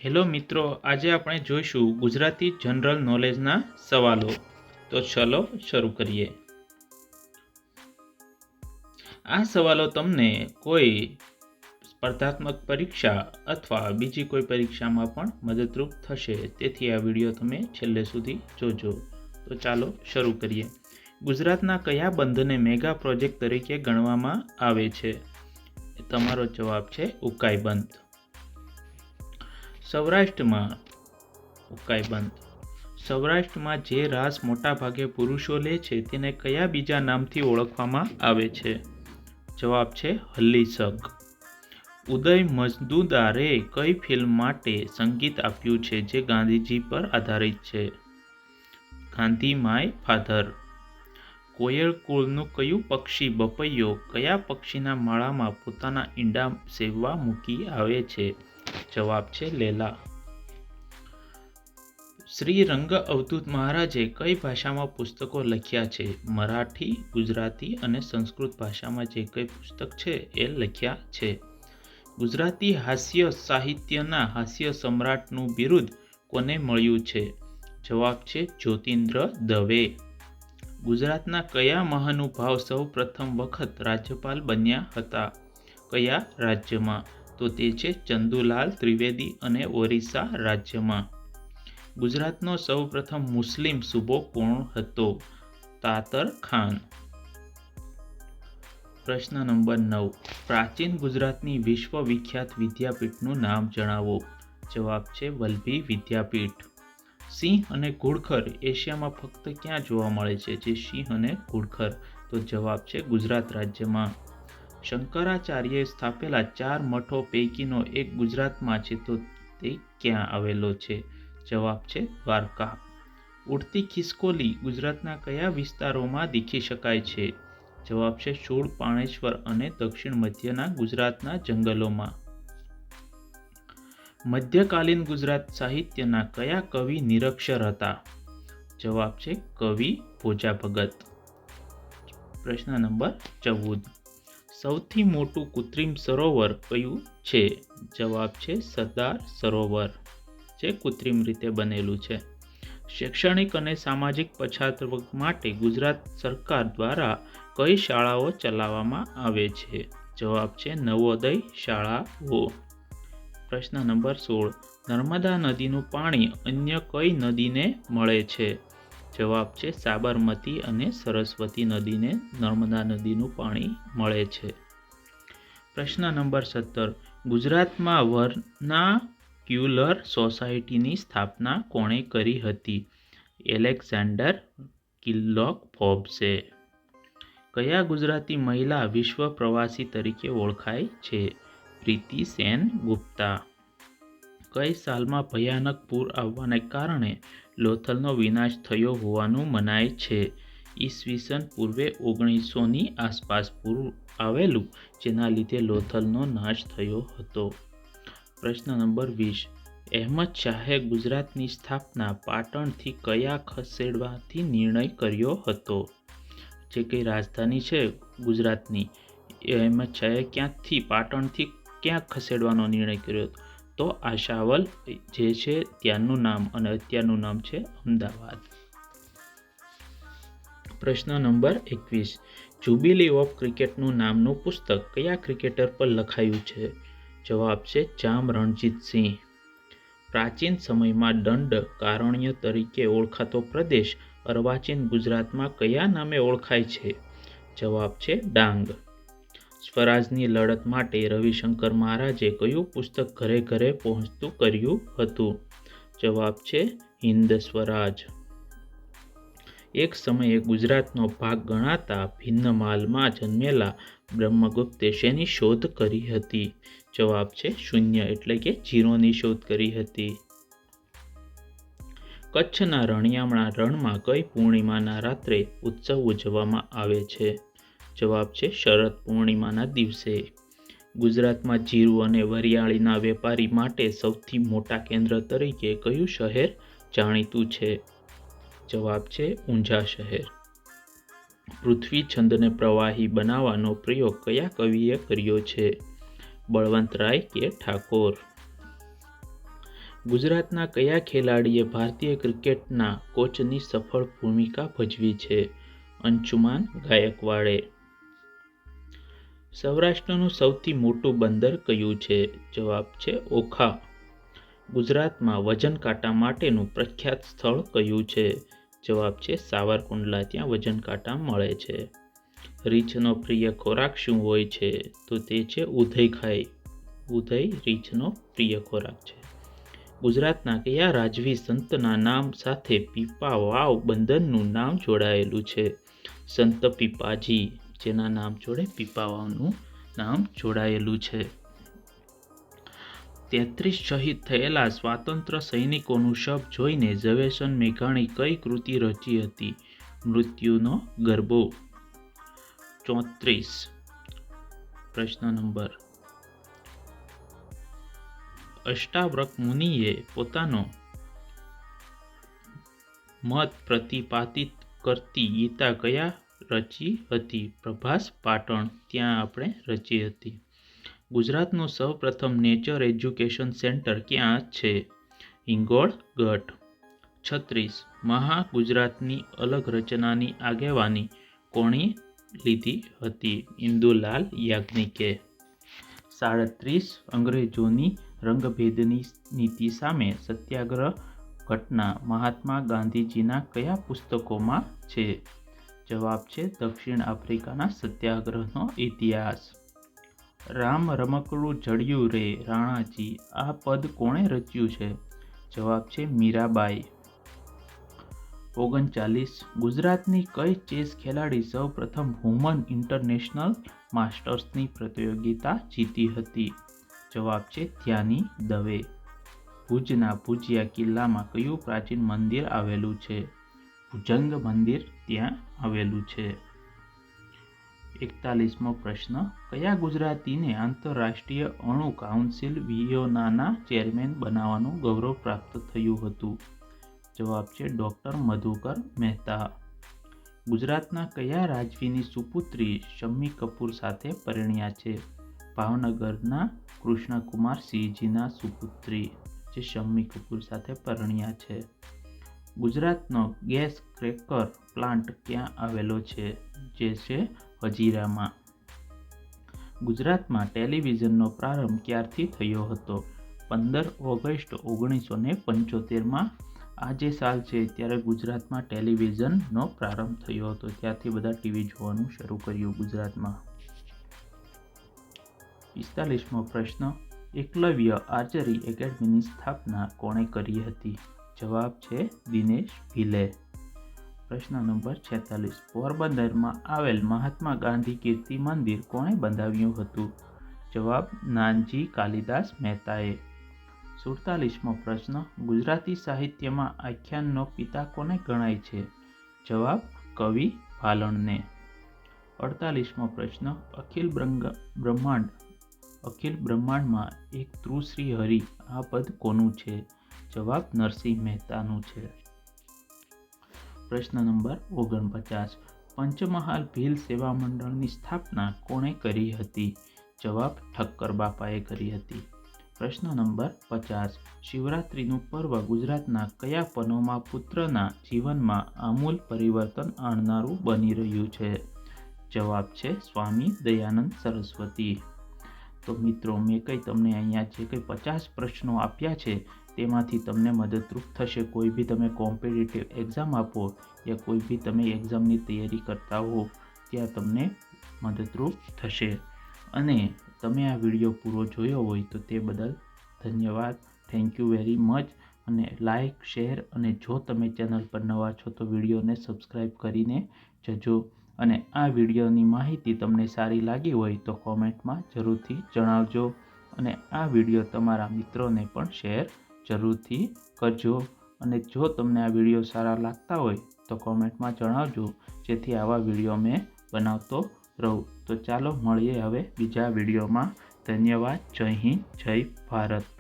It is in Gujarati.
હેલો મિત્રો, આજે આપણે જોઈશું ગુજરાતી જનરલ નોલેજના સવાલો. તો ચલો શરૂ કરીએ. આ સવાલો તમને કોઈ સ્પર્ધાત્મક પરીક્ષા અથવા બીજી કોઈ પરીક્ષામાં પણ મદદરૂપ થશે, તેથી આ વિડીયો તમે છેલ્લે સુધી જોજો. તો ચાલો શરૂ કરીએ. ગુજરાતના કયા બંધને મેગા પ્રોજેક્ટ તરીકે ગણવામાં આવે છે? તમારો જવાબ છે ઉકાઈ બંધ. સૌરાષ્ટ્રમાં જે રાસ મોટાભાગે પુરુષો લે છે તેને કયા બીજા નામથી ઓળખવામાં આવે છે? જવાબ છે હલ્લીસગ. ઉદય મજમુદારે કઈ ફિલ્મ માટે સંગીત આપ્યું છે જે ગાંધીજી પર આધારિત છે? Gandhi my father. કોયલ કુળનું કયું પક્ષી બપૈયો કયા પક્ષીના માળામાં પોતાના ઈંડા સેવવા મૂકી આવે છે? જવાબ છે લેલા. શ્રી રંગ અવધૂત મહારાજે કઈ ભાષામાં પુસ્તકો લખ્યા છે? મરાઠી, ગુજરાતી અને સંસ્કૃત ભાષામાં જે કઈ પુસ્તક છે એ લખ્યા છે. ગુજરાતી હાસ્ય સાહિત્યના હાસ્ય સમ્રાટનું બિરુદ કોને મળ્યું છે? જવાબ છે જ્યોતિન્દ્ર દવે. ગુજરાતના કયા મહાનુભાવ સૌ પ્રથમ વખત રાજ્યપાલ બન્યા હતા? કયા રાજ્યમાં? તો તે છે ચંદુલાલ ત્રિવેદી અને ઓરિસ્સા રાજ્યમાં. ગુજરાતનો સૌ પ્રથમ મુસ્લિમ સૂબો કોણ હતો? તાતર ખાન. પ્રશ્ન નંબર 9. પ્રાચીન ગુજરાતની વિશ્વવિખ્યાત વિદ્યાપીઠનું નામ જણાવો. જવાબ છે વલ્લભી વિદ્યાપીઠ. સિંહ અને ઘુડખર એશિયામાં ફક્ત ક્યાં જોવા મળે છે? જે સિંહ અને ઘુડખર, તો જવાબ છે ગુજરાત રાજ્યમાં. શંકરાચાર્યએ સ્થાપેલા 4 મઠો પૈકીનો એક ગુજરાતમાં છે, તો તે ક્યાં આવેલો છે? જવાબ છે દ્વારકા. ઉડતી ખિસકોલી ગુજરાતના કયા વિસ્તારોમાં દેખી શકાય છે? જવાબ છે શૂળ, પાણેશ્વર અને દક્ષિણ મધ્યના ગુજરાતના જંગલોમાં. મધ્યકાલીન ગુજરાત સાહિત્યના કયા કવિ નિરક્ષર હતા? જવાબ છે કવિ ભોજા ભગત. પ્રશ્ન નંબર 14. સૌથી મોટું કૃત્રિમ સરોવર કયું છે? જવાબ છે સરદાર સરોવર, જે કૃત્રિમ રીતે બનેલું છે. શૈક્ષણિક અને સામાજિક પછાત વર્ગ માટે ગુજરાત સરકાર દ્વારા કઈ શાળાઓ ચલાવવામાં આવે છે? જવાબ છે નવોદય શાળાઓ. પ્રશ્ન નંબર 16. નર્મદા નદીનું પાણી અન્ય કઈ નદીને મળે છે? જવાબ છે સાબરમતી અને સરસ્વતી નદીને નર્મદા નદીનું પાણી મળે છે. પ્રશ્ન નંબર 17. ગુજરાતમાં વર્નાક્યુલર સોસાયટીની સ્થાપના કોણે કરી હતી? એલેક્ઝાન્ડર કિર્લોક ફોર્બ્સે. કયા ગુજરાતી મહિલા વિશ્વ પ્રવાસી તરીકે ઓળખાય છે? પ્રીતિ સેન ગુપ્તા. કઈ સાલમાં ભયાનક પૂર આવવાને કારણે લોથલનો વિનાશ થયો હોવાનું મનાય છે? ઈસવીસન પૂર્વે 1900ની આસપાસ પૂર આવેલું, જેના લીધે લોથલનો નાશ થયો હતો. પ્રશ્ન નંબર 20. અહેમદ શાહે ગુજરાતની સ્થાપના પાટણથી કયા ખસેડવાથી નિર્ણય કર્યો હતો? જે કઈ રાજધાની છે ગુજરાતની, અહેમદ શાહે ક્યાંથી પાટણથી ક્યાં ખસેડવાનો નિર્ણય કર્યો હતો? તો આશાવલ જે છે ત્યાંનું નામ, અને અત્યારનું નામ છે અમદાવાદ. પ્રશ્ન નંબર 21. જ્યુબિલી ઓફ ક્રિકેટનું નામનું પુસ્તક કયા ક્રિકેટર પર લખાયું છે? જવાબ છે જામ રણજીત સિંહ. પ્રાચીન સમયમાં દંડ કારણ્ય તરીકે ઓળખાતો પ્રદેશ અર્વાચીન ગુજરાતમાં કયા નામે ઓળખાય છે? જવાબ છે ડાંગ. સ્વરાજની લડત માટે રવિશંકર મહારાજે કયું પુસ્તક ઘરે ઘરે પહોંચતું કર્યું હતું? જવાબ છે હિન્દ સ્વરાજ. એક સમયે ગુજરાતનો ભાગ ગણાતા ભિન્નમાલમાં જન્મેલા બ્રહ્મગુપ્તે શેની શોધ કરી હતી? જવાબ છે શૂન્ય એટલે કે ઝીરોની શોધ કરી હતી. કચ્છના રણિયામણા રણમાં કઈ પૂર્ણિમાના રાત્રે ઉત્સવ ઉજવવામાં આવે છે? જવાબ છે શરદ પૂર્ણિમાના દિવસે. ગુજરાતમાં જીરું અને વરિયાળીના વેપારી માટે સૌથી મોટા કેન્દ્ર તરીકે કયું શહેર જાણીતું છે? જવાબ છે ઊંઝા શહેર. પૃથ્વી છંદને પ્રવાહી બનાવવાનો પ્રયોગ કયા કવિએ કર્યો છે? બળવંતરાય કે ઠાકોર. ગુજરાતના કયા ખેલાડીએ ભારતીય ક્રિકેટના કોચની સફળ ભૂમિકા ભજવી છે? અંશુમાન ગાયકવાડે. સૌરાષ્ટ્રનું સૌથી મોટું બંદર કયું છે? જવાબ છે ઓખા. ગુજરાતમાં વજન કાંટા માટેનું પ્રખ્યાત સ્થળ કયું છે? જવાબ છે સાવરકુંડલા. ત્યાં વજન કાંટા મળે છે. રીંછનો પ્રિય ખોરાક શું હોય છે? તો તે છે ઉધઈ ખાય. ઉધઈ રીંછનો પ્રિય ખોરાક છે. ગુજરાતના કયા રાજવી સંતના નામ સાથે પીપા વાવ બંદરનું નામ જોડાયેલું છે? સંત પીપાજી. જેના નામ જોડે પીપા વાવનું નામ જોડાયેલું છે. 33 શહીદ થયેલા સ્વાતંત્ર્ય સૈનિકોનું શબ જોઈને ઝવેરચંદ મેઘાણી કઈ કૃતિ રચી હતી? મૃત્યુનો ગરબો. 34. પ્રશ્ન નંબર. અષ્ટાવક્ર મુનિએ પોતાનો મત પ્રતિપાદિત કરતી ગીતા કયા રચી હતી? પ્રભાસ પાટણ. ત્યાં આપણે રચી હતી. ગુજરાતનું સૌપ્રથમ નેચર એજ્યુકેશન સેન્ટર ક્યાં છે? હિંગોળગઢ. 36. મહાગુજરાતની અલગ રચનાની આગેવાની કોણે લીધી હતી? ઇન્દુલાલ યાજ્ઞિકે. 37. અંગ્રેજોની રંગભેદની નીતિ સામે સત્યાગ્રહ ઘટના મહાત્મા ગાંધીજીના કયા પુસ્તકોમાં છે? જવાબ છે દક્ષિણ આફ્રિકાના સત્યાગ્રહનો ઇતિહાસ. રામ રમકડું જડિયું રે રાણાજી આ પદ કોણે રચ્યું છે? જવાબ છે મીરાબાઈ. 39. ગુજરાતની કઈ ચેસ ખેલાડી સૌ પ્રથમ વુમન ઇન્ટરનેશનલ માસ્ટર્સની પ્રતિયોગિતા જીતી હતી? જવાબ છે ધ્યાની દવે. ભુજના ભુજિયા કિલ્લામાં કયું પ્રાચીન મંદિર આવેલું છે? ભુજંગ મંદિર ત્યાં આવેલું છે. 41મો પ્રશ્ન. કયા ગુજરાતીને આંતરરાષ્ટ્રીય અણુ કાઉન્સિલ વિયોનાના ચેરમેન બનાવવાનું ગૌરવ પ્રાપ્ત થયું હતું? જવાબ છે ડોક્ટર મધુકર મહેતા. ગુજરાતના કયા રાજવીની સુપુત્રી શમ્મી કપૂર સાથે પરણ્યા છે? ભાવનગરના કૃષ્ણકુમાર સિંહજીના સુપુત્રી જે શમ્મી કપૂર સાથે પરણ્યા છે. ગુજરાતનો ગેસ ક્રેકર પ્લાન્ટ ક્યાં આવેલો છે? જે છે હજીરામાં. ગુજરાતમાં ટેલિવિઝનનો પ્રારંભ ક્યારથી થયો હતો? 15 ઓગસ્ટ 1975માં. આ જે સાલ છે ત્યારે ગુજરાતમાં ટેલિવિઝનનો પ્રારંભ થયો હતો. ત્યારથી બધા ટીવી જોવાનું શરૂ કર્યું ગુજરાતમાં. 45મો પ્રશ્ન. એકલવ્ય આર્ચરી એકેડમીની સ્થાપના કોણે કરી હતી? જવાબ છે દિનેશ ભીલે. પ્રશ્ન નંબર 46. પોરબંદરમાં આવેલ મહાત્મા ગાંધી કીર્તિ મંદિર કોણે બંધાવ્યું હતું? જવાબ નાનજી કાલિદાસ મહેતાએ. 47મો પ્રશ્ન. ગુજરાતી સાહિત્યમાં આખ્યાનનો પિતા કોને ગણાય છે? જવાબ કવિ ભાલણને. 48મો પ્રશ્ન. અખિલ બ્રહ્માંડમાં એક ધ્રુશ્રી હરિ આ પદ કોનું છે? જવાબ નરસિંહ મહેતાનું છે. પ્રશ્ન નંબર 49. પંચમહાલ ભીલ સેવા મંડળની સ્થાપના કોણે કરી હતી? જવાબ ઠક્કર બાપાએ કરી હતી. પ્રશ્ન નંબર 50. શિવરાત્રિનું પર્વ ગુજરાતના કયા પનોમા પુત્રના જીવનમાં આમૂલ પરિવર્તન આણનારું બની રહ્યું છે? જવાબ છે સ્વામી દયાનંદ સરસ્વતી. તો મિત્રો મેં તમને અહીંયા જે કંઈ 50 પ્રશ્નો આપ્યા છે તેમાંથી તમને મદદરૂપ થશે. કોઈ બી તમે કોમ્પિટિટિવ એક્ઝામ આપો યા કોઈ બી તમે એક્ઝામની તૈયારી કરતા હો ત્યાં તમને મદદરૂપ થશે. અને તમે આ વિડીયો પૂરો જોયો હોય તો તે બદલ ધન્યવાદ. Thank you very much. અને લાઇક શેર અને જો તમે ચેનલ પર નવા છો તો વિડીયોને સબસ્ક્રાઈબ કરીને જજો. અને આ વિડીયોની માહિતી તમને સારી લાગી હોય તો કોમેન્ટમાં જરૂરથી જણાવજો. અને આ વિડીયો તમારા મિત્રોને પણ શેર જરૂરથી કરજો. અને જો તમને આ વિડીયો સારા લાગતા હોય તો કોમેન્ટમાં જણાવજો જેથી આવા વિડીયો મેં બનાવતો રહું. તો ચાલો મળીએ હવે બીજા વિડીયોમાં. ધન્યવાદ. જય હિન્દ, જય ભારત.